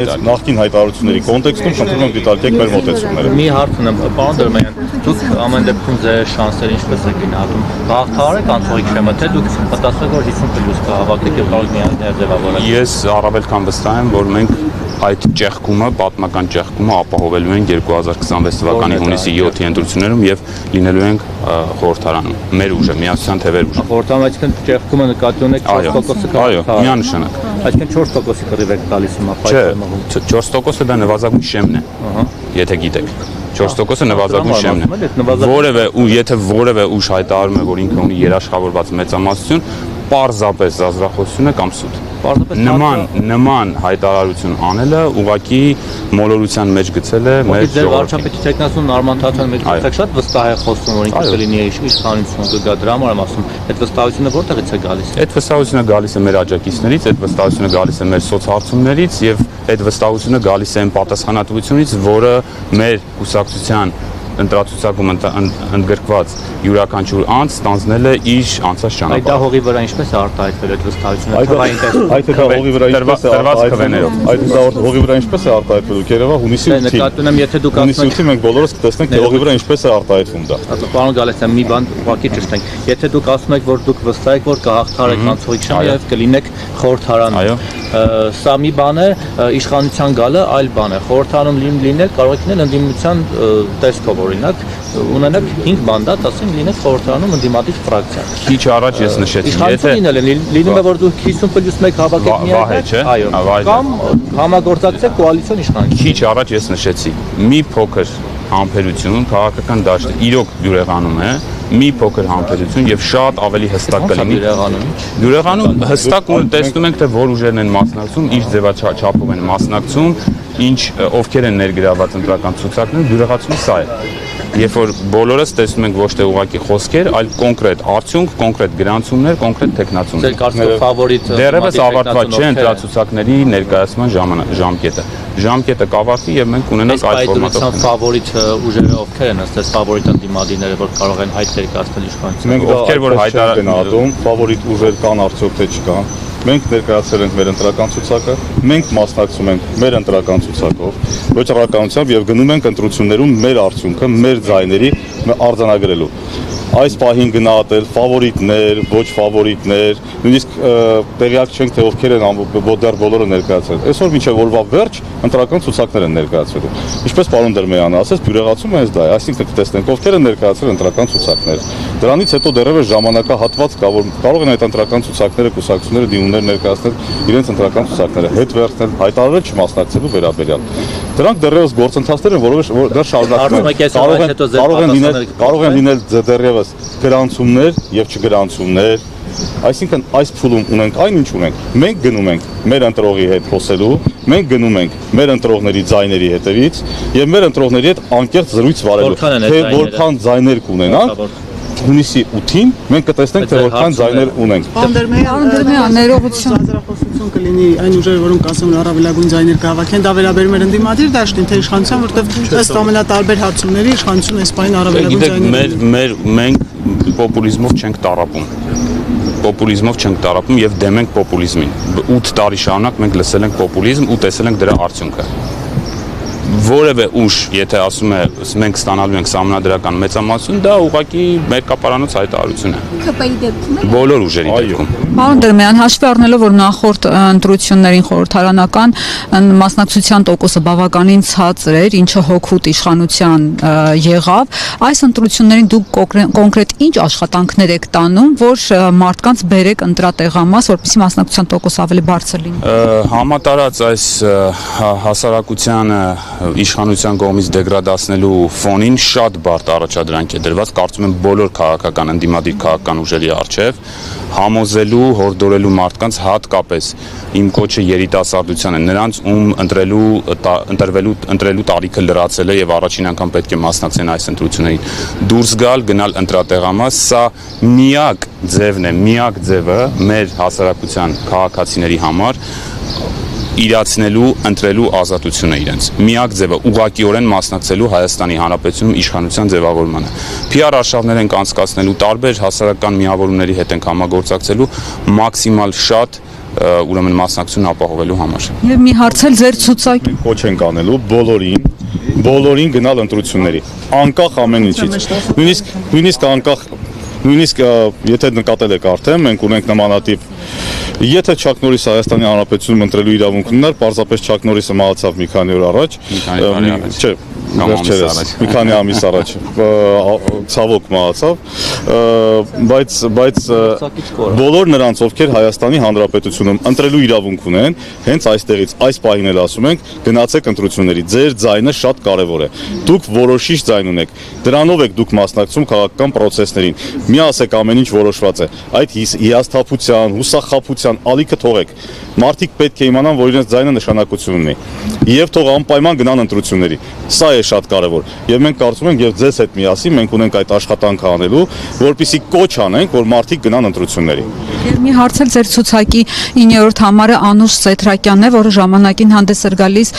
Նախկին հայտարարությունների կոնտեքստում խնդրում եմ դիտարկեք մեր մոտեցումները։ Մի հարց ունեմ, պարոն Դրոմյան, դուք ամեն դեպքում ձեր շանսերը ինչպես եք գնահատում։ Գաղթարեք անցողիկ շեմը, թե դուք մտածում եք, որ 50+ կհավաքեք եւ կարող եք ձևավորել։ Ես առավել քան վստահ եմ, որ մենք այդ ճեղքումը, պատմական ճեղքումը ապահովելու ենք 2026 թվականի հունիսի 7-ի ընտրություններում եւ լինելու ենք խորհրդարանում։ Մեր ուժը, միասնության թևեր ուժը։ Խորհրդարանում այսինքն ճեղքումը նկատի ունեք 4%-ը։ Այո, միանշանակ։ Այսինքն 4%-ի կռիվ եք տալիս հիմա պայքարի։ 4%-ը դա նվազագույն շեմն է։ Եթե գիտեք։ 4%-ը նվազագույն շեմն է։ Եթե որևէ ուժ հայտարարում է, որ ինքը ունի երաշխավորված մեծամասնություն, պարզապես զազրախոսություն է կամ սուտ։ Նման հայտարարություն անելը ուղղակի մոլորության մեջ գցել է մեր ժողովրդին։ Ձեր վարչապետի տեխնասուն Արման Թաթյանը մեկ տեսակ շատ վստահ է խոսում, որ ինքը կլինի իշխանություն կգա, դրա համար եմ ասում, այդ վստահությունը որտեղից է գալիս։ Այդ վստահությունը գալիս է մեր աջակիցներից, այդ վստահությունը գալիս է մեր սոցհարցումներից եւ այդ վստահությունը գալիս է այն պատասխանատվությունից, որը մեր կուսակցության ընտրացուցակում ընդգրկված յուրաքանչյուր անձ ստանձնել է իր անցած ճանապարհը։ Այդ դա հողի վրա ինչպես է արտահայտվել այդ վստահությունը։ Այդ դա հողի վրա ինչպես է արտահայտվել։ Այդ դա հողի վրա ինչպես է արտահայտվել։ Երևա հունիսի 8-ին։ Նկատում եմ, եթե դուք հունիսի 8-ին մենք բոլորս կտեսնենք, թե հողի վրա ինչպես է արտահայտվում դա։ Պարոն Գալստյան, մի բան ուղղակի ճշտենք։ Եթե դուք ասում եք, որ դուք վստահ եք, որ կհաղթարեք անցողիկ շեմ եւ կլինեք խորհրդարանում։ Սա մի բան է, իշխանության գալը այլ բան է։ Խորհրդարանում լինել կարող եք լինել ընդդիմության տեսքով, օրինակ, ունենաք 5 մանդատ, ասենք լինեք խորհրդարանում ընդդիմադիր ֆրակցիա։ Քիչ առաջ ես նշեցի, եթե լինում է, որ դուք 50+1 հավաքեք միայն, այո, կամ համագործակցեք կոալիցիոն իշխանություն։ Քիչ առաջ ես նշեցի, մի փոքր համբերություն, քաղաքական դաշտը իրոք դյուրեղանում է, մի փոքր համբերություն եւ շատ ավելի հստակ կլինի։ Դյուրեղանում հստակ տեսնում ենք, թե որ ուժերն են մասնակցում, ինչ ձևաչափով են մասնակցում, ինչ ովքեր են ներգրաված ընտրական ցուցակներում, դյուրեղացումը սա է։ Երբ որ բոլորս տեսնում ենք ոչ թե ուղղակի խոսքեր, այլ կոնկրետ արդյունք, կոնկրետ գրանցումներ, կոնկրետ տեխնացումներ։ Ձեր կարծիքով ֆավորիտ դեռևս ավարտված չէ ընտրացուցակների ներկայացման ժամկետը։ Ժամկետը կավարտվի եւ մենք ունենանք այդ ֆորմատով ֆավորիտ ուժերը ովքեր են ըստ ֆավորիտ ընդդիմադիրները, որ կարող են հայտ ներկայացնել իշխանությունը։ Մենք ովքեր որ հայտարարում, ֆավորիտ ուժեր կան արդյոք թե չկան։ Մենք ներկայացրել ենք մեր ընտրական ցուցակը, մենք մասնակցում ենք մեր ընտրական ցուցակով, վճռականությամբ եւ գնում ենք ընտրություններում մեր արդյունքը, մեր ձայների արձանագրելու։ Այս պահին գնահատել ֆավորիտներ, ոչ ֆավորիտներ, նույնիսկ տեղյակ չենք թե ովքեր են դեռ բոլորը ներկայացրել։ Այսօր մինչև օրվա վերջ ընտրական ցուցակներ են ներկայացվելու։ Ինչպես պարոն Դրոմյանը ասաց, բյուրեղացումը հենց դա է, այսինքն կտեսնենք ովքեր են ներկայացրել ընտրական ցուցակներ։ Դրանից հետո դեռևս ժամանակահատված կա, որ կարող են այդ ընտրական ցուցակները, կուսակցությունները դիմումներ ներկայացնել իրենց ընտրական ցուցակները, հետ վերցնել, հայտարարել չմասնակցելու վերաբերյալ։ Դրանք դեռևս գործընթացներ են, որովհետև դեռ շարունակվում են, կարող են լինել դեռևս գրանցումներ եւ չգրանցումներ, այսինքն այս փուլում ունենք այն ինչ ունենք, մենք գնում ենք մեր ընտրողի հետ խոսելու, մենք գնում ենք մեր ընտրողների ձայների հետևից եւ մեր ընտրողների հետ անկեղծ զրույց վարելու, թե որքան ձայներ կունենանք հունիսի 8-ին մենք կտեսնենք թե որքան ձայներ ունենք։ Պարոն Դրոմյան, ներողություն, զազրախոսություն կլինի այն ուժերը, որոնք ասում են առավելագույն ձայներ կհավաքեն, դա վերաբերում է ընդդիմադիր դաշտին, թե իշխանության, որտեղ ըստ ամենատարբեր հարցումների իշխանությունը այս պահին առավելագույն ձայներ։ Մենք պոպուլիզմով չենք տառապում։ Պոպուլիզմով չենք տառապում եւ դեմ ենք պոպուլիզմին։ 8 տարի շարունակ մենք լսել ենք պոպուլիզմ ու տեսել ենք դրա արդյունքը։ Որևէ ուժ, եթե ասում է մենք ստանալու ենք սահմանադրական մեծամասնություն, դա ուղղակի մերկապարանոց հայտարարություն է։ ԿՊ-ի դեպքում է։ Բոլոր ուժերի դեպքում։ Պարոն Դրոմյան, հաշվի առնելով, որ նախորդ ընտրություններին խորհրդարանական մասնակցության տոկոսը բավականին ցածր էր, ինչը հոգուտ իշխանության եղավ, այս ընտրություններին դուք կոնկրետ ինչ աշխատանքներ եք տանում, որ մարդկանց բերեք ընտրատեղամաս, որպեսզի մասնակցության տոկոսը ավելի բարձր լինի։ Համատարած այս հասարակությանը իշխանության կողմից դեգրադացնելու ֆոնին շատ բարդ առաջադրանք է դրված, կարծում եմ բոլոր քաղաքական ընդդիմադիր քաղաքական ուժերի առջև, համոզելու, հորդորելու մարդկանց, հատկապես իմ կոչը երիտասարդության է, նրանց ում ընտրելու տարիքը լրացել է եւ առաջին անգամ պետք է մասնակցեն այս ընտրություններին, դուրս գալ, գնալ ընտրատեղամաս, սա միակ ձևն է, միակ ձևը մեր հասարակության քաղաքացիների համար իրացնելու, ընտրելու ազատությունը իրենց։ Միակ ձևը ուղղակիորեն մասնակցելու Հայաստանի Հանրապետությունում իշխանության ձևավորմանը։ PR արշավներ ենք անցկացնելու, տարբեր հասարակական միավորումների հետ ենք համագործակցելու, մաքսիմալ շատ ուրեմն մասնակցությունն ապահովելու համար։ Եվ մի հարց էլ ձեր ցուցակի Կոչ ենք անելու բոլորին գնալ ընտրությունների, անկախ ամեն ինչից։ Նույնիսկ եթե նկատել եք արդեն, մենք ունենք նմանատիպ Եթե Չակ Նորիսը Հայաստանի Հանրապետությունում ընտրելու իրավունք ուներ, պարզապես Չակ Նորիսը մահացավ մի քանի օր առաջ։ Չէ, վերջերս, մի քանի ամիս առաջ ցավոք մահացավ, բայց բոլոր նրանց, ովքեր Հայաստանի Հանրապետությունում ընտրելու իրավունք ունեն, հենց այստեղից այս պահին էլ ասում ենք, գնացեք ընտրությունների։ Ձեր ձայնը շատ կարևոր է։ Դուք որոշիչ ձայն ունեք։ Դրանով եք դուք մասնակցում քաղաքական process-ներին։ Մի ասեք ամեն ինչ որոշված է։ Այդ հիասթափության, հուսախաբության ալիքը թողեք։ Մարդիկ պետք է իմանան, որ իրենց ձայնը նշանակություն ունի։ Եվ թող անպայման գնան ընտրությունների։ Սա է շատ կարևոր։ Եվ մենք կարծում ենք, եւ ձեզ հետ միասին մենք ունենք այդ աշխատանքը անելու, որպեսզի կոչ անենք, որ մարդիկ գնան ընտրությունների։ Եվ մի հարց էլ ձեր ցուցակի 9-րդ համարը Անուշ Սեթրակյանն է, որը ժամանակին հանդես էր գալիս